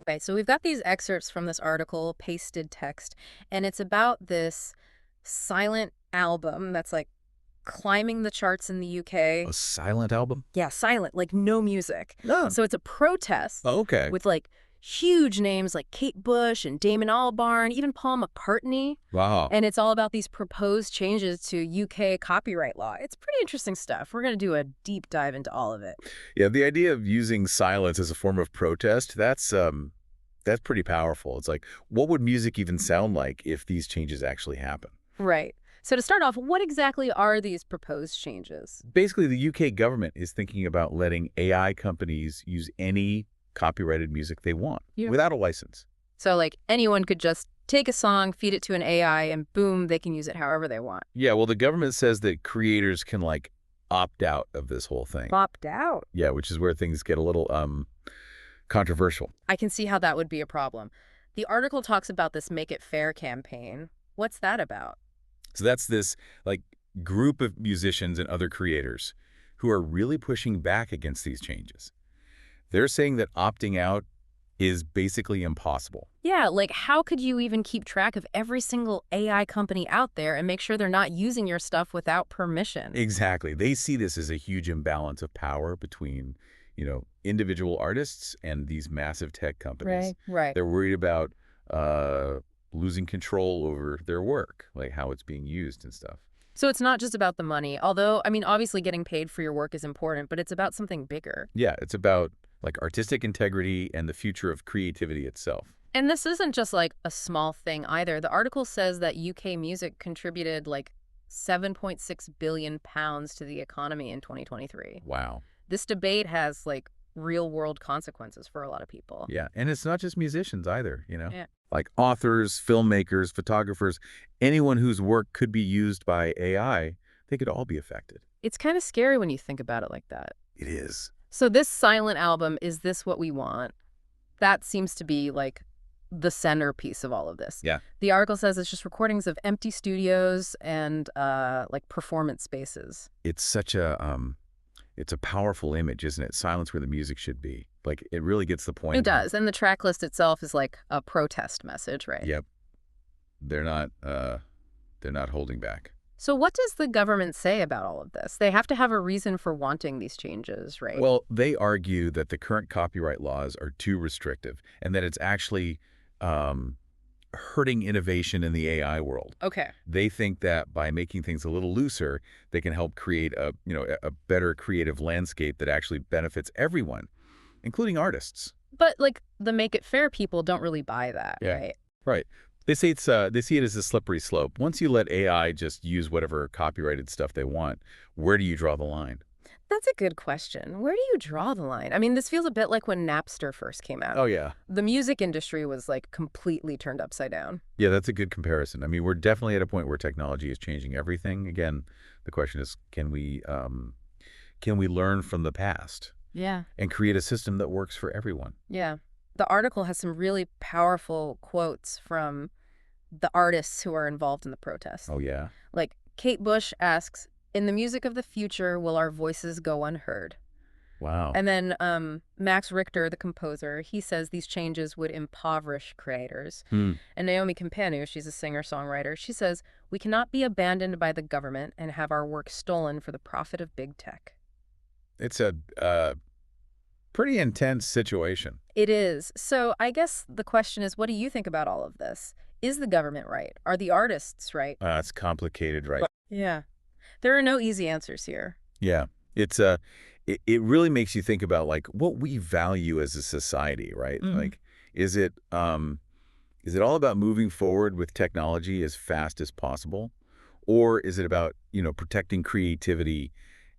Okay, so we've got these excerpts from this article, pasted text, and it's about this silent album that's like climbing the charts in the UK. A silent album? Yeah, silent, like no music. Oh, So it's a protest okay. with like huge names like Kate Bush and Damon Albarn, even Paul McCartney. Wow. And it's all about these proposed changes to UK copyright law. It's pretty interesting stuff. We're going to do a deep dive into all of it. Yeah, the idea of using silence as a form of protest, that's pretty powerful. It's like, what would music even sound like if these changes actually happen? Right. So to start off, what exactly are these proposed changes? Basically, the UK government is thinking about letting AI companies use any copyrighted music they want without a license. So like anyone could just take a song, feed it to an AI, and boom, they can use it however they want. Yeah, well, the government says that creators can, like, opt out of this whole thing. Opt out. Yeah, which is where things get a little controversial. I can see how that would be a problem. The article talks about this Make It Fair campaign. What's that about? So that's this, like, group of musicians and other creators who are really pushing back against these changes. They're saying that opting out is basically impossible. Yeah, like how could you even keep track of every single AI company out there and make sure they're not using your stuff without permission? Exactly. They see this as a huge imbalance of power between, individual artists and these massive tech companies. Right. They're worried about losing control over their work, like how it's being used and stuff. So it's not just about the money, although, I mean, obviously getting paid for your work is important, but it's about something bigger. Yeah, it's about, like, artistic integrity and the future of creativity itself. And this isn't just like a small thing either. The article says that UK music contributed like 7.6 billion pounds to the economy in 2023. Wow. This debate has like real world consequences for a lot of people. Yeah, and it's not just musicians either, Yeah. Like authors, filmmakers, photographers, anyone whose work could be used by AI, they could all be affected. It's kind of scary when you think about it like that. It is. So this silent album, is this what we want? That seems to be like the centerpiece of all of this. Yeah. The article says it's just recordings of empty studios and like performance spaces. It's such it's a powerful image, isn't it? Silence where the music should be. Like, it really gets the point. It does. And the track list itself is like a protest message, right? Yep. They're not holding back. So what does the government say about all of this? They have to have a reason for wanting these changes, right? Well, they argue that the current copyright laws are too restrictive and that it's actually hurting innovation in the AI world. Okay. They think that by making things a little looser, they can help create a better creative landscape that actually benefits everyone, including artists. But like the Make It Fair people don't really buy that, Yeah. right? Right. They say they see it as a slippery slope. Once you let AI just use whatever copyrighted stuff they want, where do you draw the line? That's a good question. Where do you draw the line? I mean, this feels a bit like when Napster first came out. Oh, yeah. The music industry was like completely turned upside down. Yeah, that's a good comparison. I mean, we're definitely at a point where technology is changing everything. Again, the question is, can we learn from the past Yeah. and create a system that works for everyone? Yeah. The article has some really powerful quotes from the artists who are involved in the protest. Oh, yeah. Like Kate Bush asks, "In the music of the future, will our voices go unheard?" Wow. And then Max Richter, the composer, he says these changes would impoverish creators. And Naomi Campanu, she's a singer-songwriter, she says, "We cannot be abandoned by the government and have our work stolen for the profit of big tech." It's a pretty intense situation. It is. So I guess the question is, what do you think about all of this? Is the government right? Are the artists right? It's complicated, right? Yeah. There are no easy answers here. Yeah. It's it really makes you think about, like, what we value as a society, right? Mhm. Like, is it all about moving forward with technology as fast as possible? Or is it about, protecting creativity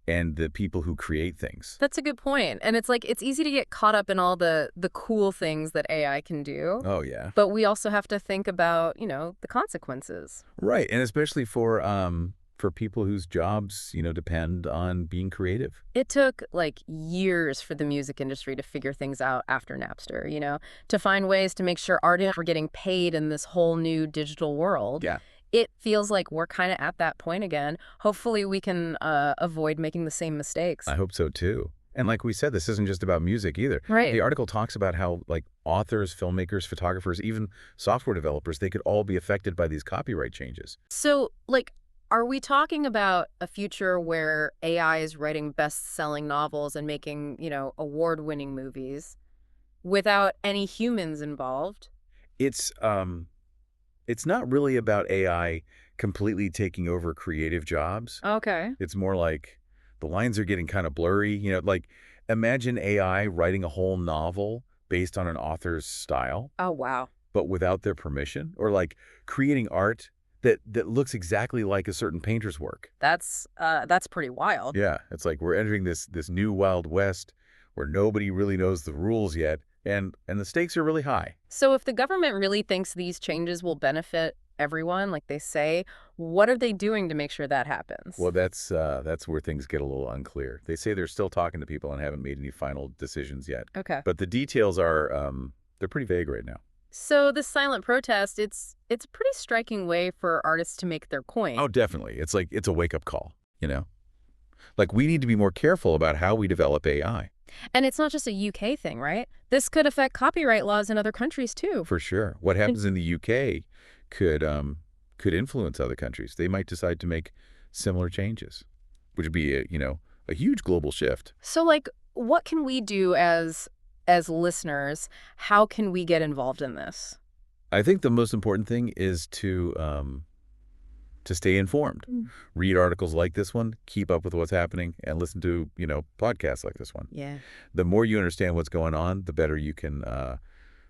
and the people who create things? That's a good point. And it's like, it's easy to get caught up in all the cool things that AI can do. Oh, yeah. But we also have to think about, the consequences. Right. And especially for people whose jobs, depend on being creative. It took like years for the music industry to figure things out after Napster, to find ways to make sure artists were getting paid in this whole new digital world. Yeah. It feels like we're kind of at that point again. Hopefully we can avoid making the same mistakes. I hope so, too. And like we said, this isn't just about music either. Right. The article talks about how like authors, filmmakers, photographers, even software developers, they could all be affected by these copyright changes. So, like, are we talking about a future where AI is writing best-selling novels and making, award-winning movies without any humans involved? It's it's not really about AI completely taking over creative jobs. Okay. It's more like the lines are getting kind of blurry. Like imagine AI writing a whole novel based on an author's style, Oh, wow. but without their permission, or like creating art that looks exactly like a certain painter's work. That's pretty wild. Yeah, it's like we're entering this new Wild West where nobody really knows the rules yet, and the stakes are really high. So if the government really thinks these changes will benefit everyone, like they say, what are they doing to make sure that happens? Well, that's where things get a little unclear. They say they're still talking to people and haven't made any final decisions yet. Okay. But the details are they're pretty vague right now. So this silent protest, it's a pretty striking way for artists to make their coin. Oh, definitely. It's like it's a wake-up call, you know? Like we need to be more careful about how we develop AI. And it's not just a UK thing, right? This could affect copyright laws in other countries too. For sure. What happens in the UK could influence other countries. They might decide to make similar changes, which would be a huge global shift. So like what can we do as listeners? How can we get involved in this? I think the most important thing is to stay informed. Read articles like this one, keep up with what's happening, and listen to, podcasts like this one. Yeah. The more you understand what's going on, the better you can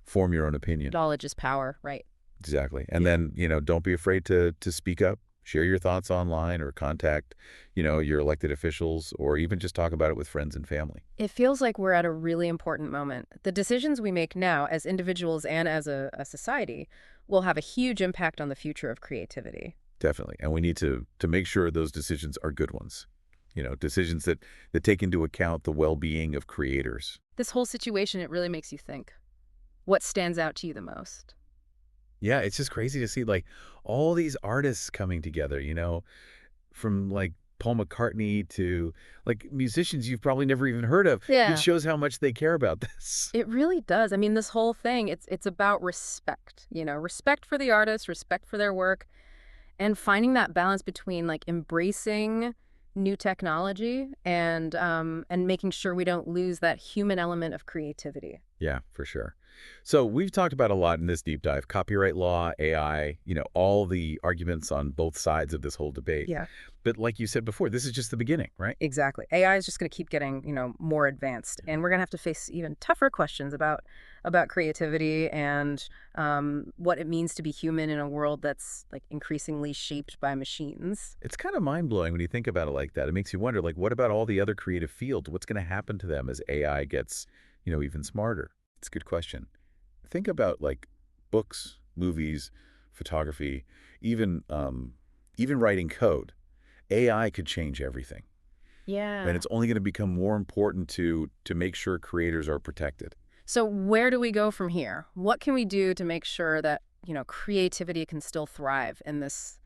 form your own opinion. Knowledge is power, right? Exactly. And then, don't be afraid to speak up, share your thoughts online or contact, your elected officials or even just talk about it with friends and family. It feels like we're at a really important moment. The decisions we make now as individuals and as a society will have a huge impact on the future of creativity. Definitely. And we need to make sure those decisions are good ones. Decisions that take into account the well-being of creators. This whole situation, it really makes you think. What stands out to you the most? Yeah, it's just crazy to see like all these artists coming together, from like Paul McCartney to like musicians you've probably never even heard of. Yeah. It shows how much they care about this. It really does. I mean, this whole thing, it's about respect, respect for the artist, respect for their work, and finding that balance between like embracing new technology and making sure we don't lose that human element of creativity. Yeah, for sure. So we've talked about a lot in this deep dive, copyright law, AI, all the arguments on both sides of this whole debate. Yeah. But like you said before, this is just the beginning, right? Exactly. AI is just going to keep getting, more advanced, and we're going to have to face even tougher questions about creativity and what it means to be human in a world that's like increasingly shaped by machines. It's kind of mind-blowing when you think about it like that. It makes you wonder, like, what about all the other creative fields? What's going to happen to them as AI gets, even smarter? It's a good question. Think about like books, movies, photography, even writing code. AI could change everything. Yeah. And it's only going to become more important to make sure creators are protected. So where do we go from here? What can we do to make sure that, creativity can still thrive in this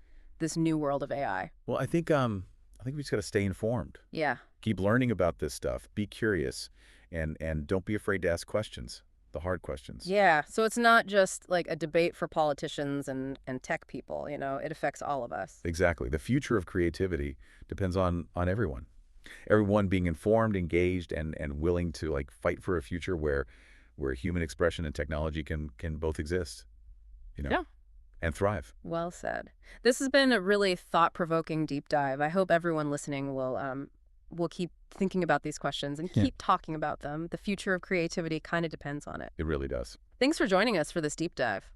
new world of AI? Well, I think we just got to stay informed. Yeah. Keep learning about this stuff. Be curious, and don't be afraid to ask questions, the hard questions. Yeah. So it's not just like a debate for politicians and tech people, it affects all of us. Exactly. The future of creativity depends on everyone. Everyone being informed, engaged, and willing to like fight for a future where human expression and technology can both exist, Yeah. and thrive. Well said. This has been a really thought-provoking deep dive. I hope everyone listening will keep thinking about these questions and keep talking about them. The future of creativity kind of depends on it. It really does. Thanks for joining us for this deep dive.